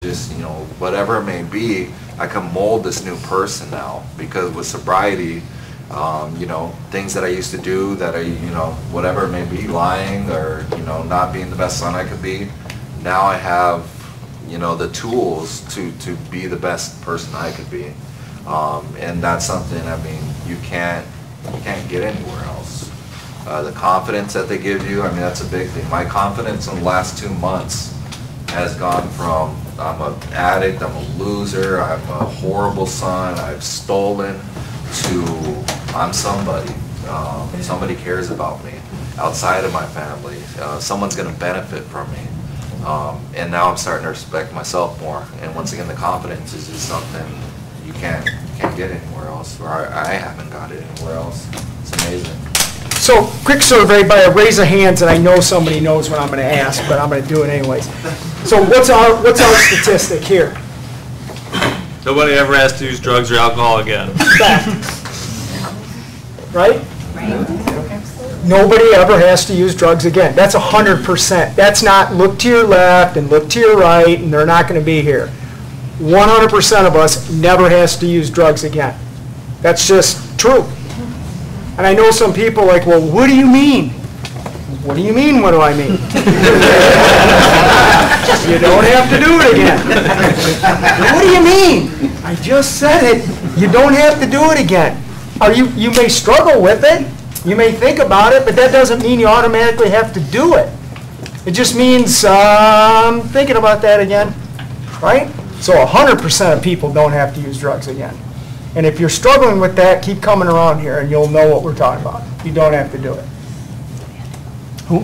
just, you know, whatever it may be, I can mold this new person now, because with sobriety, you know, things that I used to do that I, you know, whatever it may be, lying or, you know, not being the best son I could be, now I have, you know, the tools to be the best person I could be. And that's something, I mean, you can't get anywhere else. The confidence that they give you, I mean, that's a big thing. My confidence in the last 2 months has gone from I'm an addict, I'm a loser, I'm a horrible son, I've stolen, to I'm somebody. Somebody cares about me outside of my family. Someone's going to benefit from me. And now I'm starting to respect myself more. And once again, the confidence is just something you can't get anywhere else, or I haven't got it anywhere else. It's amazing. So, quick survey by a raise of hands, and I know somebody knows what I'm going to ask, but I'm going to do it anyways. So, what's our statistic here? Nobody ever has to use drugs or alcohol again. Right? Nobody ever has to use drugs again. That's 100%. That's not look to your left and look to your right, and they're not going to be here. 100% of us never has to use drugs again. That's just true. And I know some people like, well, what do you mean? What do you mean, what do I mean? You don't have to do it again. What do you mean? I just said it. You don't have to do it again. You may struggle with it. You may think about it, but that doesn't mean you automatically have to do it. It just means I'm thinking about that again, right? So 100% of people don't have to use drugs again. And if you're struggling with that, keep coming around here and you'll know what we're talking about. You don't have to do it. Who?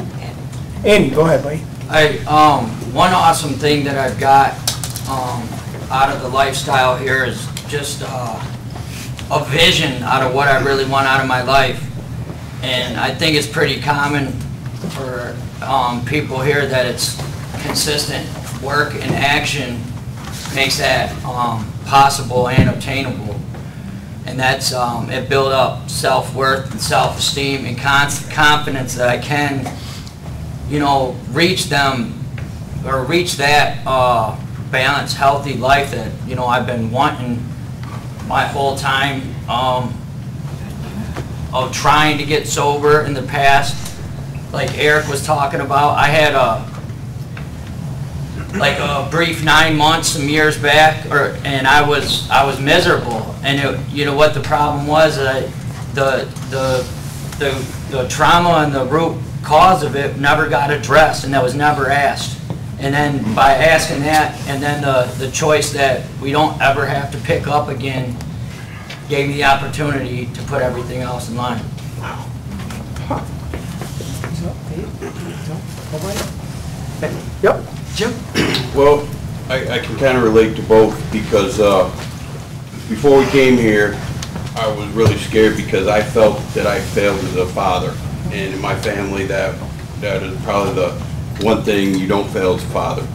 Andy, go ahead, buddy. One awesome thing that I've got out of the lifestyle here is just a vision out of what I really want out of my life. And I think it's pretty common for people here that it's consistent work and action makes that possible and obtainable. And that's, it built up self-worth and self-esteem and confidence that I can, you know, reach them or reach that balanced, healthy life that, you know, I've been wanting my whole time of trying to get sober in the past. Like Eric was talking about, I had a brief 9 months some years back, and I was miserable. And it, you know what the problem was? The trauma and the root cause of it never got addressed, and that was never asked. And then by asking that, and then the choice that we don't ever have to pick up again, gave me the opportunity to put everything else in line. Wow. Yep. Jim? Well, I can kind of relate to both because before we came here, I was really scared because I felt that I failed as a father. And in my family, that is probably the one thing you don't fail as a father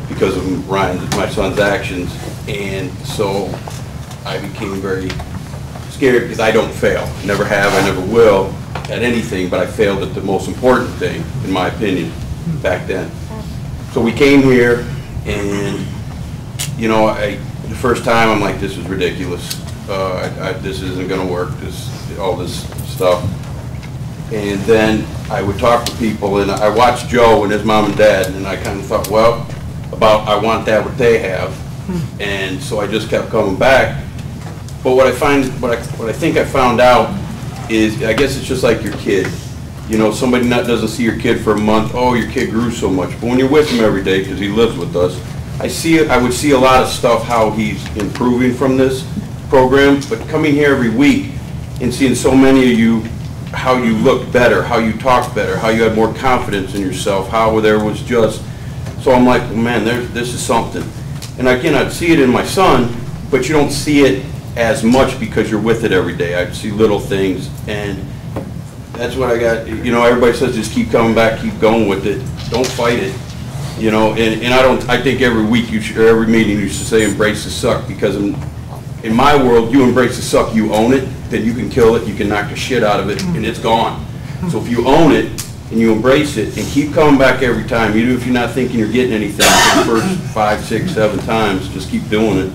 because of my son's actions. And so I became very scared because I don't fail. Never have, I never will at anything, but I failed at the most important thing, in my opinion, back then. So we came here, and you know, the first time I'm like, this is ridiculous. This isn't going to work. All this stuff. And then I would talk to people, and I watched Joe and his mom and dad, and I kind of thought, well, I want that what they have, and so I just kept coming back. But what I think I found out is, I guess it's just like your kid. You know, somebody doesn't see your kid for a month. Oh, your kid grew so much. But when you're with him every day, because he lives with us, I would see a lot of stuff how he's improving from this program. But coming here every week and seeing so many of you, how you look better, how you talk better, how you had more confidence in yourself, how there was just. So I'm like, man, this is something. And again, I'd see it in my son, but you don't see it as much because you're with it every day. I see little things, and that's what I got. You know, everybody says just keep coming back, keep going with it. Don't fight it. You know, and I think every week or every meeting you should say embrace the suck, because in my world, you embrace the suck, you own it, then you can kill it, you can knock the shit out of it, and it's gone. So if you own it, and you embrace it and keep coming back every time, even if you're not thinking you're getting anything for the first 5, 6, 7 times, just keep doing it.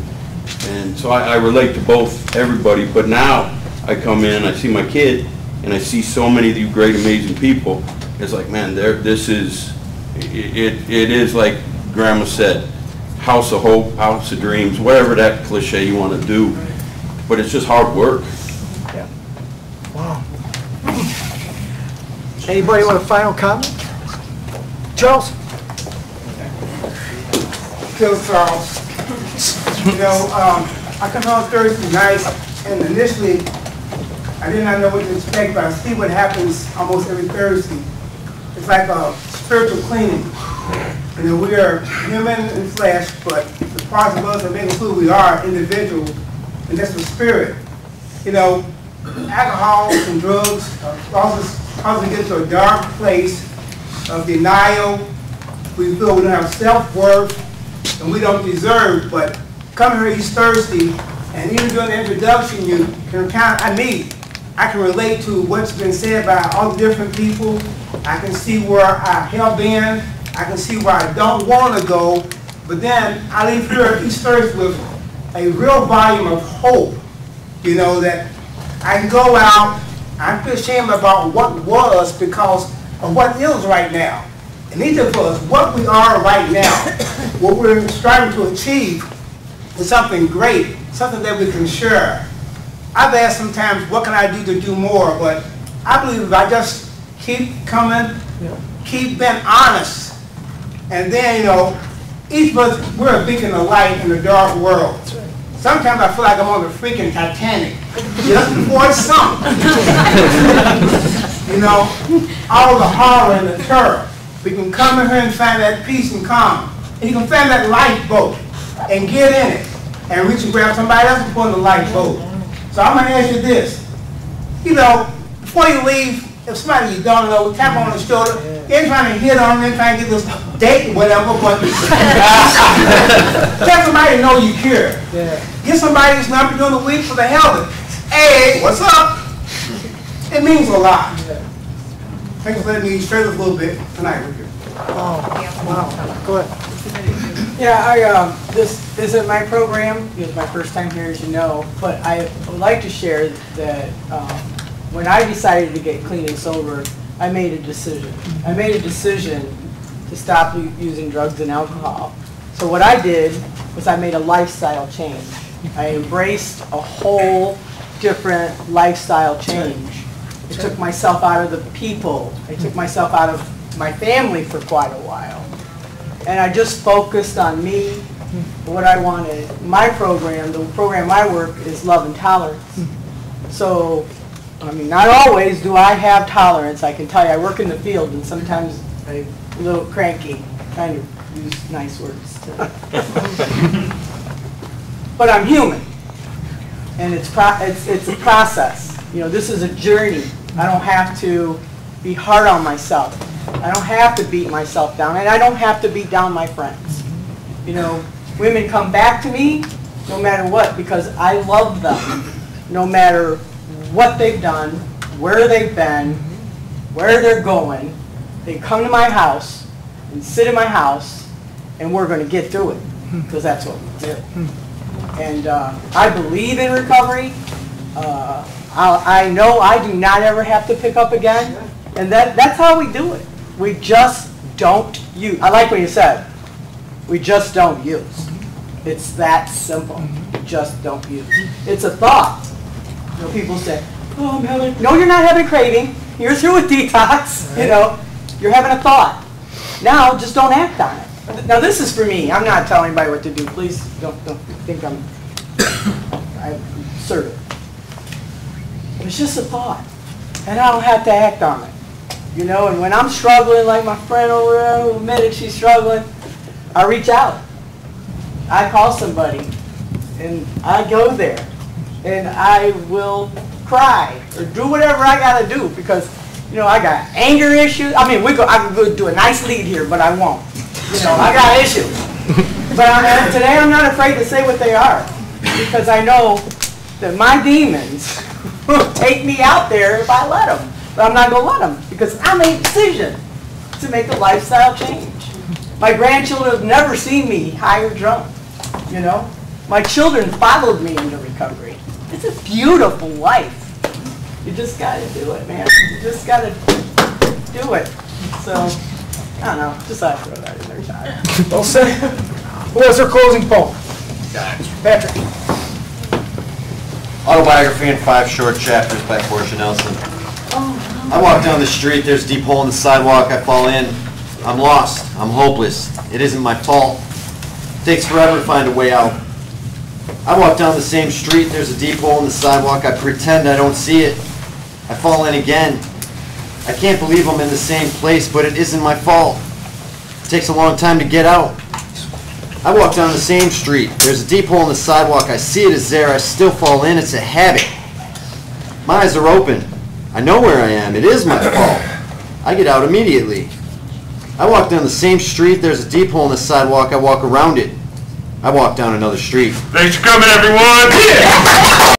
And so I relate to both everybody, but now I come in, I see my kid, and I see so many of you great, amazing people. It's like, man, this is, it is like Grandma said, house of hope, house of dreams, whatever that cliche you want to do, but it's just hard work. Yeah. Wow. Anybody want a final comment? Charles? Phil Charles. You know, I come home Thursday night, and initially, I did not know what to expect, but I see what happens almost every Thursday. It's like a spiritual cleaning. You know, we are human in flesh, but the parts of us that make us who we are, individual, and that's the spirit. You know, alcohol and drugs cause us to get to a dark place of denial. We feel we don't have self-worth and we don't deserve, but coming here each Thursday, and even during the introduction, you can count, I can relate to what's been said by all the different people. I can see where I have been. I can see where I don't want to go. But then I leave here each Thursday with a real volume of hope, you know, that I can go out. I feel ashamed about what was because of what is right now. And each of us, what we are right now, what we're striving to achieve is something great, something that we can share. I've asked sometimes, what can I do to do more? But I believe if I just keep coming, keep being honest, and then, you know, each of us, we're a beacon of light in a dark world. Sometimes I feel like I'm on the freaking Titanic, just before it's sunk. You know, all the horror and the terror. We can come in here and find that peace and calm. And you can find that lifeboat and get in it and reach and grab somebody else and put in the lifeboat. So I'm going to ask you this. You know, before you leave, if somebody you don't know, tap on the shoulder, you ain't trying to hit on them, trying to get this date or whatever, but tell somebody to know you care. Get somebody's number during the week for the hell of it. Hey, what's up? It means a lot. Thanks for letting me share this a little bit tonight with you. Oh, wow. Go ahead. Yeah, this isn't my program. It's my first time here, as you know. But I would like to share that when I decided to get clean and sober, I made a decision. I made a decision to stop using drugs and alcohol. So what I did was I made a lifestyle change. I embraced a whole different lifestyle change. I took myself out of the people. I took myself out of my family for quite a while. And I just focused on me, what I wanted. My program, the program I work is love and tolerance. So, I mean, not always do I have tolerance. I can tell you, I work in the field and sometimes I'm a little cranky, trying to use nice words. But I'm human. And it's a process. You know, this is a journey. I don't have to be hard on myself. I don't have to beat myself down, and I don't have to beat down my friends. You know, women come back to me no matter what because I love them no matter what they've done, where they've been, where they're going. They come to my house and sit in my house, and we're going to get through it because that's what we do. And I believe in recovery. I know I do not ever have to pick up again, and that's how we do it. We just don't use. I like what you said. We just don't use. It's that simple. Just don't use. It's a thought. You know, people say, "Oh, I'm having." No, you're not having a craving. You're through with detox. You know, you're having a thought. Now, just don't act on it. Now, this is for me. I'm not telling anybody what to do. Please don't think I'm assertive. It's just a thought, and I don't have to act on it. You know, and when I'm struggling, like my friend over there who admitted she's struggling, I reach out. I call somebody, and I go there, and I will cry or do whatever I got to do because, you know, I got anger issues. I mean, I could go do a nice lead here, but I won't. You know, I got issues. But today I'm not afraid to say what they are because I know that my demons will take me out there if I let them. But I'm not gonna let them, because I made a decision to make a lifestyle change. My grandchildren have never seen me high or drunk, you know? My children followed me into recovery. It's a beautiful life. You just gotta do it, man. You just gotta do it. So, I don't know, just thought I'd throw that in there, Todd. Well said. Who has their closing poem? Patrick. Autobiography in 5 short chapters by Portia Nelson. I walk down the street, there's a deep hole in the sidewalk, I fall in. I'm lost, I'm hopeless, it isn't my fault. It takes forever to find a way out. I walk down the same street, there's a deep hole in the sidewalk, I pretend I don't see it. I fall in again. I can't believe I'm in the same place, but it isn't my fault. It takes a long time to get out. I walk down the same street, there's a deep hole in the sidewalk, I see it is there, I still fall in, it's a habit. My eyes are open. I know where I am, it is my fault. I get out immediately. I walk down the same street, there's a deep hole in the sidewalk, I walk around it. I walk down another street. Thanks for coming, everyone!